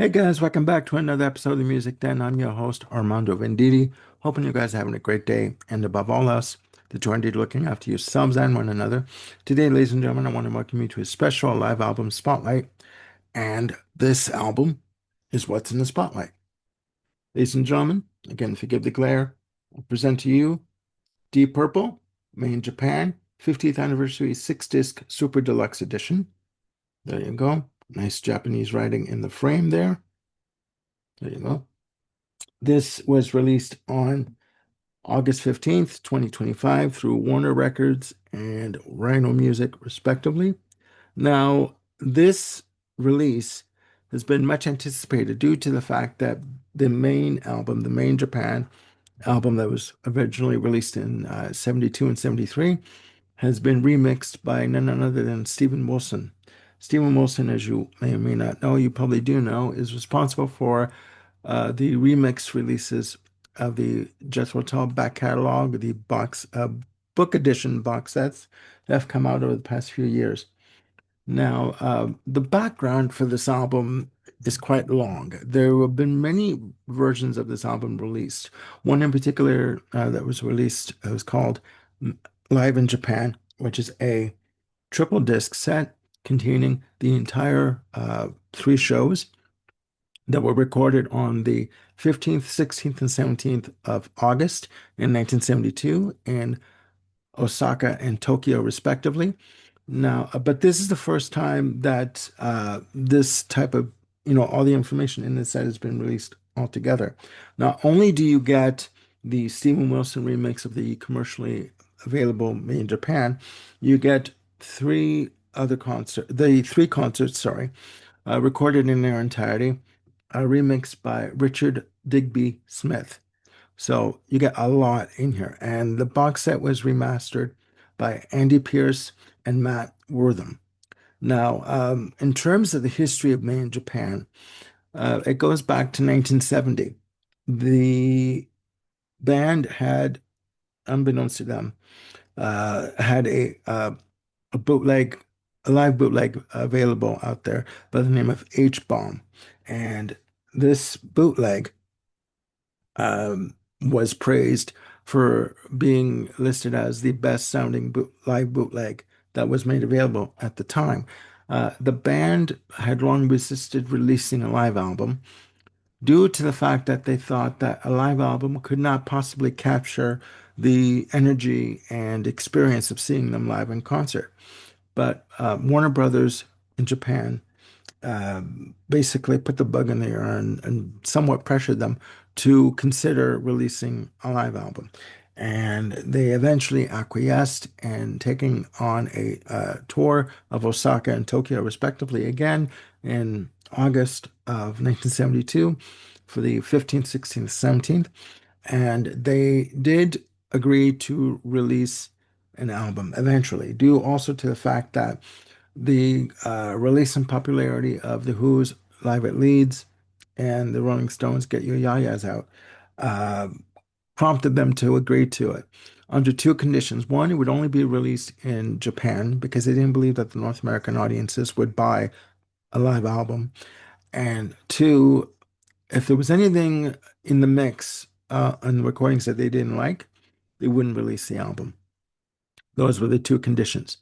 Hey guys, welcome back to another episode of the Music Den. I'm your host, Armando Venditti. Hoping you guys are having a great day, and above all else, that you're indeed looking after yourselves and one another. Today, ladies and gentlemen, I want to welcome you to a special live album spotlight, and this album is what's in the spotlight. Ladies and gentlemen, again, forgive the glare. I present to you Deep Purple, made in Japan, 50th anniversary 6-disc Super Deluxe Edition. There you go. Nice Japanese writing in the frame there. There you go. This was released on August 15th, 2025 through Warner Records and Rhino Music, respectively. Now, this release has been much anticipated due to the fact that the main album, the main Japan album that was originally released in 72 and 73, has been remixed by none other than Steven Wilson. Steven Wilson, as you may or may not know, you probably do know, is responsible for the remix releases of the Jethro Tull back catalog, the book edition box sets that have come out over the past few years. Now, the background for this album is quite long. There have been many versions of this album released. One in particular that was released was called Live in Japan, which is a triple disc set containing the entire three shows that were recorded on the 15th, 16th, and 17th of August in 1972 in Osaka and Tokyo, respectively. Now, but this is the first time that this type of, all the information in this set has been released altogether. Not only do you get the Steven Wilson remix of the commercially available made in Japan, you get the three concerts, sorry, recorded in their entirety, remixed by Richard Digby Smith. So you get a lot in here. And the box set was remastered by Andy Pierce and Matt Wortham. Now, in terms of the history of Made in Japan, it goes back to 1970. The band had, unbeknownst to them, had a bootleg, a live bootleg available out there by the name of H-Bomb. And this bootleg was praised for being listed as the best sounding live bootleg that was made available at the time. The band had long resisted releasing a live album due to the fact that they thought that a live album could not possibly capture the energy and experience of seeing them live in concert. But Warner Brothers in Japan basically put the bug in the air and somewhat pressured them to consider releasing a live album. And they eventually acquiesced and taking on a tour of Osaka and Tokyo, respectively, again in August of 1972 for the 15th, 16th, 17th. And they did agree to release an album eventually, due also to the fact that the release and popularity of The Who's Live at Leeds and the Rolling Stones Get Your Ya-Ya's Out uh, prompted them to agree to it under two conditions. One, it would only be released in Japan because they didn't believe that the North American audiences would buy a live album. And two, if there was anything in the mix on the recordings that they didn't like, they wouldn't release the album. Those were the two conditions.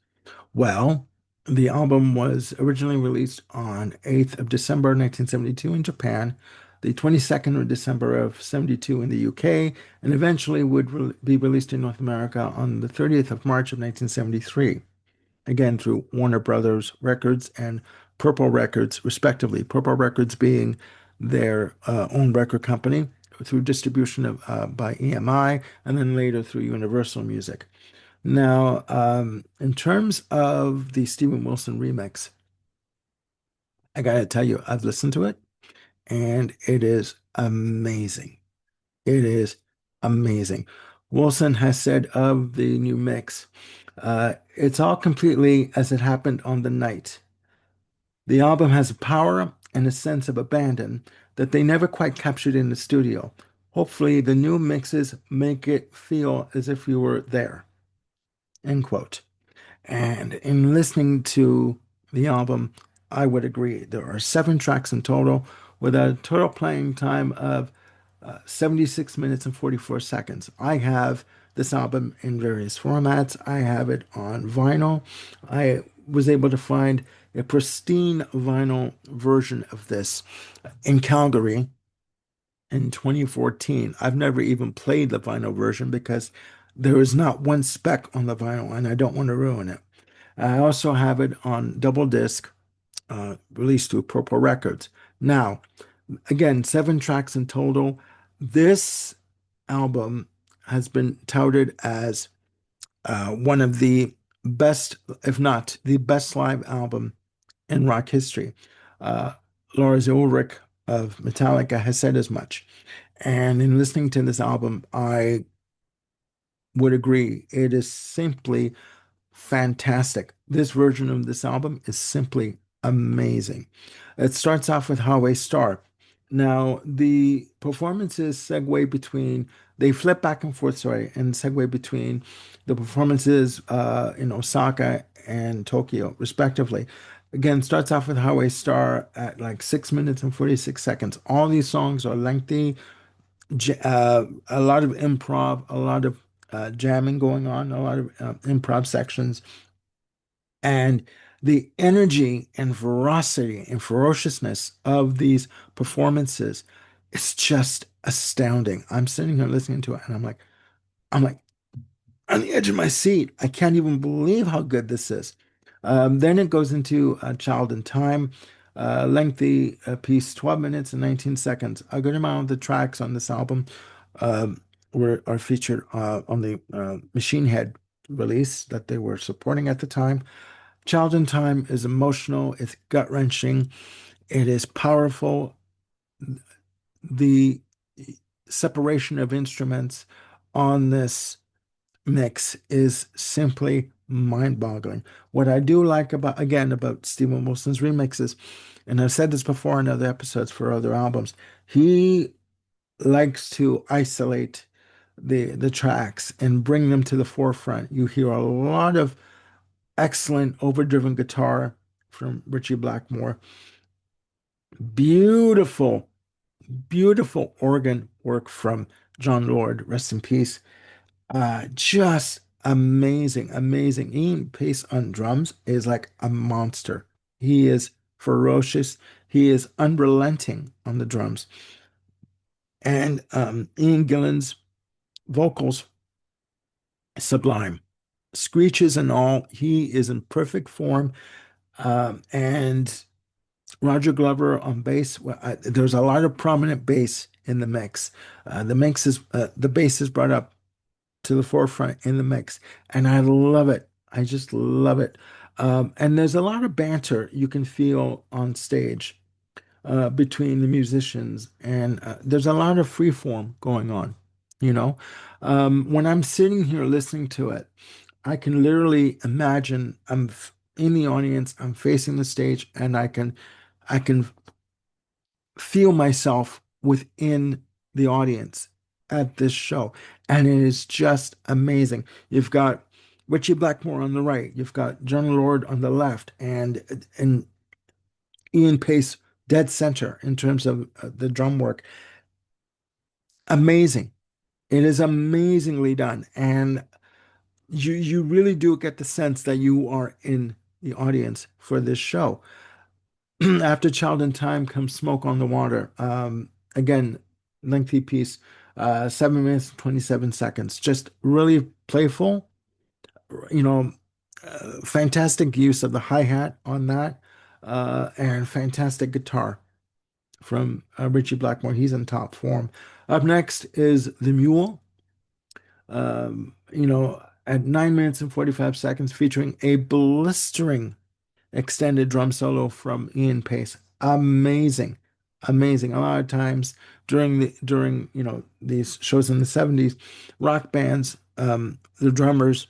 Well, the album was originally released on 8th of December 1972 in Japan, the 22nd of December of 72 in the UK, and eventually would be released in North America on the 30th of March of 1973, again through Warner Brothers Records and Purple Records, respectively. Purple Records being their own record company through distribution by EMI, and then later through Universal Music. Now, in terms of the Steven Wilson remix, I gotta tell you, I've listened to it and it is amazing. It is amazing. Wilson has said of the new mix, it's all completely as it happened on the night. The album has a power and a sense of abandon that they never quite captured in the studio. Hopefully, the new mixes make it feel as if you were there. End quote. And in listening to the album, I would agree. There are seven tracks in total, with a total playing time of 76 minutes and 44 seconds. I have this album in various formats. I have it on vinyl. I was able to find a pristine vinyl version of this in Calgary in 2014. I've never even played the vinyl version because there is not one speck on the vinyl and I don't want to ruin it. I also have it on double disc, released through Purple Records. Now, again, 7 tracks in total. This album has been touted as one of the best, if not the best live album in rock history. Uh, Lars Ulrich of Metallica has said as much. And in listening to this album, I would agree. It is simply fantastic. This version of this album is simply amazing. It starts off with Highway Star. Now, the performances segue between, they flip back and forth, sorry, and segue between the performances in Osaka and Tokyo, respectively. Again, starts off with Highway Star at like 6 minutes and 46 seconds. All these songs are lengthy, a lot of improv, a lot of jamming going on, a lot of improv sections, and the energy and ferocity and ferociousness of these performances is just astounding. I'm sitting here listening to it, and I'm like on the edge of my seat. I can't even believe how good this is. Then it goes into Child in Time, lengthy piece, 12 minutes and 19 seconds. A good amount of the tracks on this album are featured on the Machine Head release that they were supporting at the time. Child in Time is emotional, it's gut-wrenching, it is powerful. The separation of instruments on this mix is simply mind-boggling. What I do like about, again, about Steven Wilson's remixes, and I've said this before in other episodes for other albums, he likes to isolate the tracks and bring them to the forefront. You hear a lot of excellent overdriven guitar from Richie Blackmore, beautiful, beautiful organ work from John Lord, rest in peace. Just amazing, amazing. Ian Pace on drums is like a monster. He is ferocious. He is unrelenting on the drums. And Ian Gillan's vocals, sublime. Screeches and all, he is in perfect form. And Roger Glover on bass. Well, there's a lot of prominent bass in the mix. The bass is brought up to the forefront in the mix, and I love it. I just love it. And there's a lot of banter you can feel on stage between the musicians, and there's a lot of free form going on. You know, when I'm sitting here listening to it, I can literally imagine in the audience, I'm facing the stage, and I can feel myself within the audience at this show. And it is just amazing. You've got Richie Blackmore on the right, you've got John Lord on the left, and Ian Pace dead center in terms of the drum work. Amazing. It is amazingly done. And you really do get the sense that you are in the audience for this show. After Child in Time comes Smoke on the Water. Again, lengthy piece, 7 minutes, 27 seconds. Just really playful, you know, fantastic use of the hi-hat on that, and fantastic guitar from Richie Blackmore. He's in top form. Up next is The Mule, at 9 minutes and 45 seconds, featuring a blistering extended drum solo from Ian Pace. Amazing, amazing. A lot of times during these shows in the 70s, rock bands, the drummers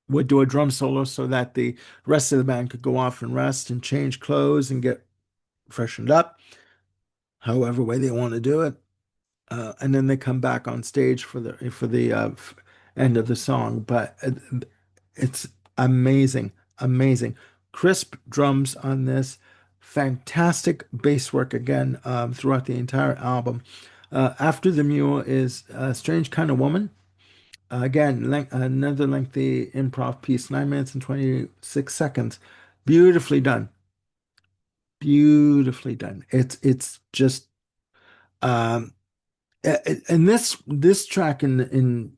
would do a drum solo so that the rest of the band could go off and rest and change clothes and get freshened up, however way they want to do it. And then they come back on stage for the end of the song. But it's amazing, amazing. Crisp drums on this, Fantastic bass work again throughout the entire album. After the Mule is a Strange Kind of Woman. Again, another lengthy improv piece, 9 minutes and 26 seconds. Beautifully done. Beautifully done. It's just um and this track in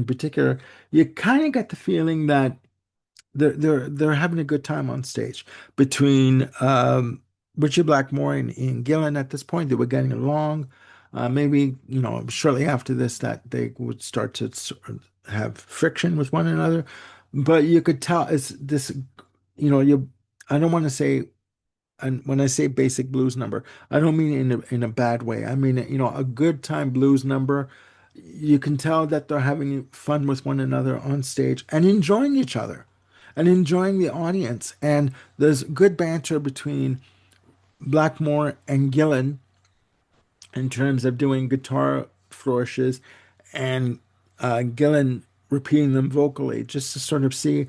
particular, you kind of get the feeling that they're having a good time on stage between Richard Blackmore and Ian Gillan. At this point, they were getting along. Maybe shortly after this that they would start to have friction with one another, but you could tell it's this. You I don't want to say, and when I say basic blues number, I don't mean in a bad way. I mean, a good time blues number. You can tell that they're having fun with one another on stage and enjoying each other and enjoying the audience. And there's good banter between Blackmore and Gillan in terms of doing guitar flourishes and Gillan repeating them vocally just to sort of see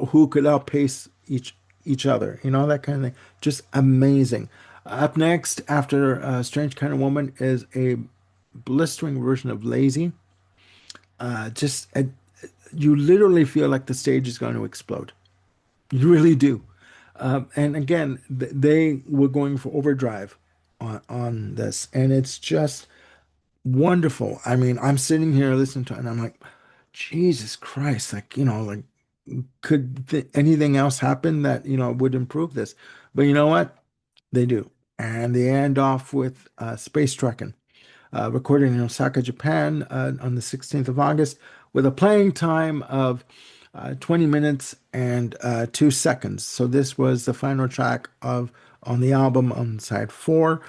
who could outpace each other, that kind of thing. Just amazing. Up next, after Strange Kind of Woman, is a blistering version of Lazy. Just you literally feel like the stage is going to explode. You really do. And again, they were going for overdrive on this, and it's just wonderful. I mean, I'm sitting here listening to it, and I'm like, Jesus Christ, like, like, could anything else happen that, would improve this? But you know what? They do. And they end off with Space Truckin', recorded in Osaka, Japan, on the 16th of August, with a playing time of 20 minutes and 2 seconds. So this was the final track of on the album on side four.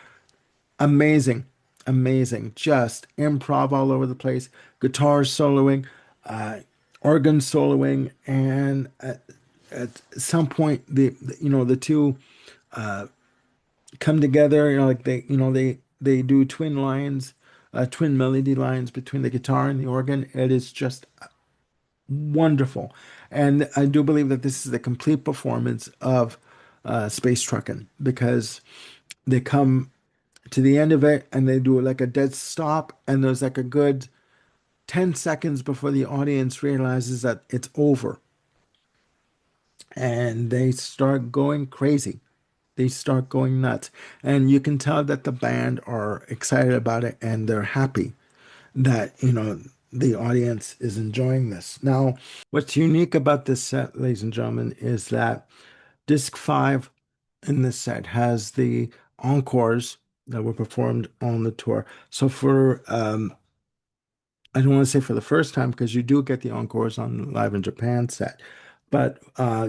Amazing, amazing. Just improv all over the place, guitar soloing, uh, organ soloing, and at some point the two come together. Like they do twin lines, twin melody lines between the guitar and the organ. It is just wonderful, and I do believe that this is a complete performance of Space Truckin' because they come to the end of it and they do like a dead stop, and there's like a good 10 seconds before the audience realizes that it's over, and they start going crazy. They start going nuts, and you can tell that the band are excited about it and they're happy that the audience is enjoying this. Now, what's unique about this set, ladies and gentlemen, is that disc 5 in this set has the encores that were performed on the tour. So for I don't want to say for the first time, because you do get the encores on the Live in Japan set, but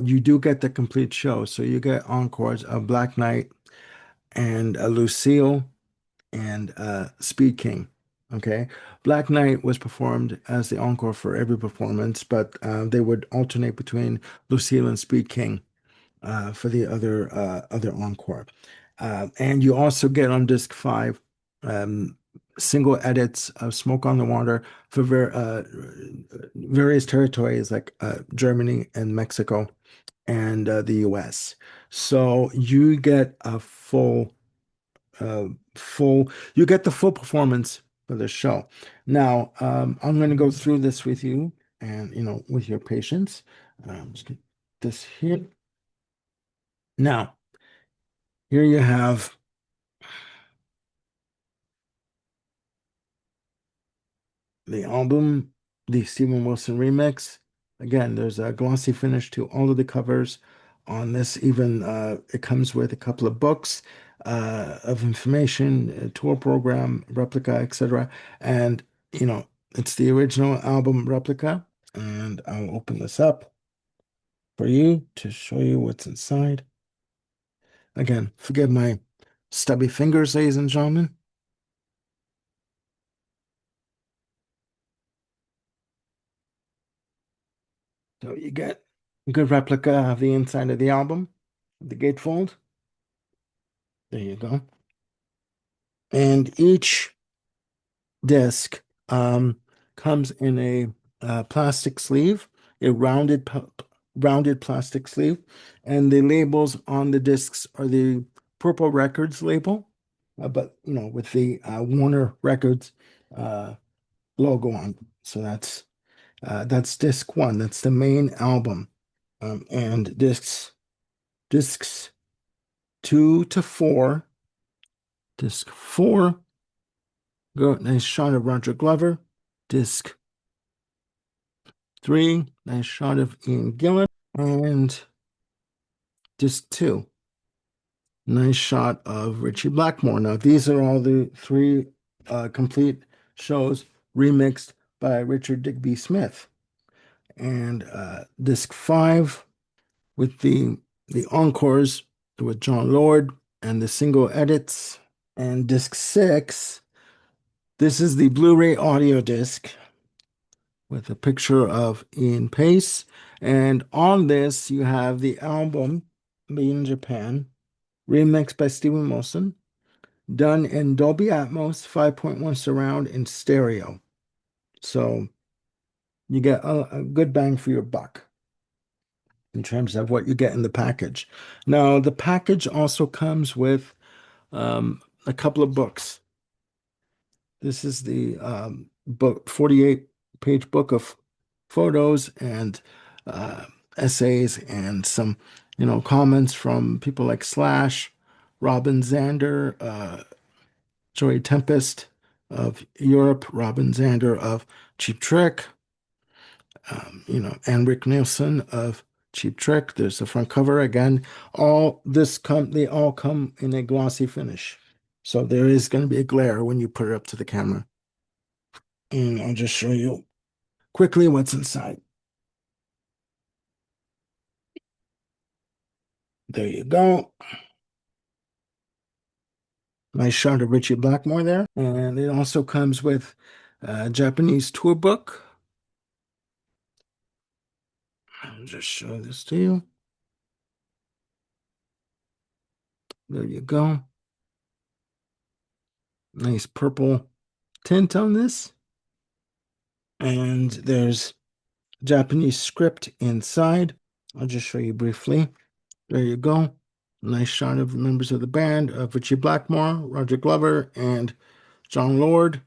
you do get the complete show. So you get encores of Black Knight and Lucille and Speed King. Okay. Black Knight was performed as the encore for every performance, but they would alternate between Lucille and Speed King for the other encore. And you also get on disc 5 um, single edits of Smoke on the Water for various territories like Germany and Mexico and the US. So you get a uh, you get the full performance for the show. Now, I'm going to go through this with you and, with your patience. Just get this here. Now, here you have the album, the Steven Wilson remix. Again, there's a glossy finish to all of the covers on this. Even it comes with a couple of books of information, a tour program, replica, etc. And it's the original album replica. And I'll open this up for you to show you what's inside. Again, forgive my stubby fingers, ladies and gentlemen. So you get a good replica of the inside of the album, the gatefold. There you go. And each disc comes in a plastic sleeve, a rounded plastic sleeve, and the labels on the discs are the Purple Records label, but with the Warner Records uh, logo on. So that's disc one. That's the main album. And discs two to four. Disc four, go nice shot of Roger Glover. Disc three, nice shot of Ian Gillan. And disc two, nice shot of Richie Blackmore. Now, these are all the three complete shows remixed by Richard Digby Smith. And disc five with the encores with John Lord and the single edits. And disc six, this is the Blu-ray audio disc with a picture of Ian Pace. And on this, you have the album made in Japan, remixed by Steven Wilson, done in Dolby Atmos 5.1 surround in stereo. So you get a good bang for your buck in terms of what you get in the package. Now, the package also comes with a couple of books. This is the book, 48-page book of photos and uh, essays and some, comments from people like Slash, Robin Zander, Joey Tempest of Europe, Robin Zander of Cheap Trick, and Rick Nielsen of Cheap Trick. There's the front cover again. They all come in a glossy finish. So there is going to be a glare when you put it up to the camera. And I'll just show you quickly what's inside. There you go. Nice shot of Richie Blackmore there. And it also comes with a Japanese tour book. I'll just show this to you. There you go. Nice purple tint on this. And there's Japanese script inside. I'll just show you briefly. There you go. Nice shot of members of the band of Richie Blackmore, Roger Glover, and John Lord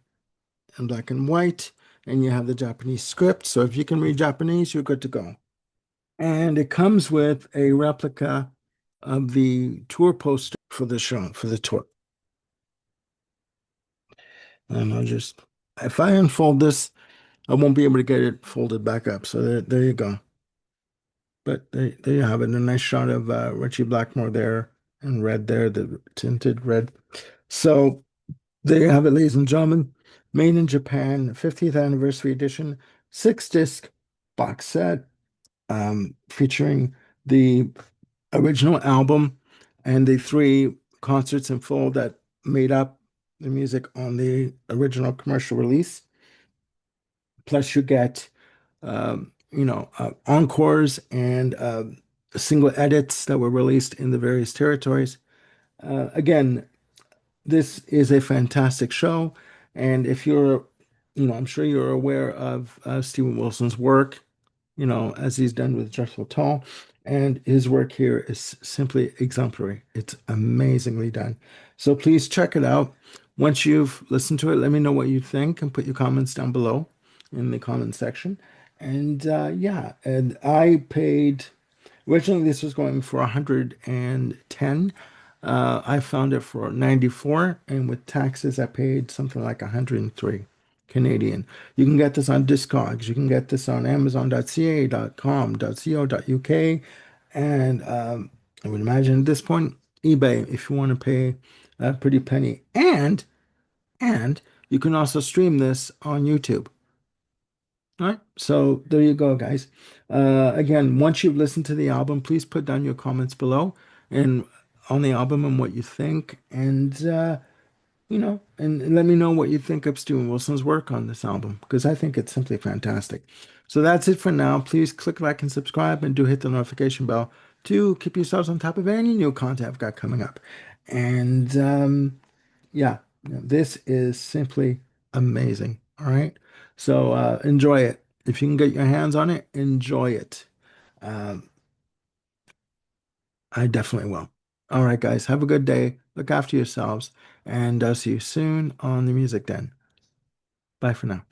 in black and white. And you have the Japanese script. So if you can read Japanese, you're good to go. And it comes with a replica of the tour poster for the show, for the tour. And if I unfold this, I won't be able to get it folded back up. So there you go. But there you have it. A nice shot of Richie Blackmore there and red there, the tinted red. So there you have it, ladies and gentlemen. Made in Japan, 50th anniversary edition, 6-disc box set, featuring the original album and the 3 concerts in full that made up the music on the original commercial release. Plus, you get encores and single edits that were released in the various territories. Again, this is a fantastic show, and if I'm sure you're aware of Steven Wilson's work, as he's done with Jethro Tull, and his work here is simply exemplary. It's amazingly done. So please check it out. Once you've listened to it, let me know what you think and put your comments down below in the comment section. And and I paid, originally this was going for 110. I found it for 94, and with taxes, I paid something like 103 Canadian. You can get this on Discogs. You can get this on Amazon.ca, .com, .co.uk, and I would imagine at this point, eBay, if you want to pay a pretty penny. And you can also stream this on YouTube. All right, so there you go, guys. Again, once you've listened to the album, please put down your comments below and on the album and what you think, and and let me know what you think of Steven Wilson's work on this album, because I think it's simply fantastic. So that's it for now. Please click like and subscribe, and do hit the notification bell to keep yourselves on top of any new content I've got coming up. And this is simply amazing. All right. So enjoy it. If you can get your hands on it, enjoy it. I definitely will. All right, guys, have a good day. Look after yourselves, and I'll see you soon on the Music Den. Bye for now.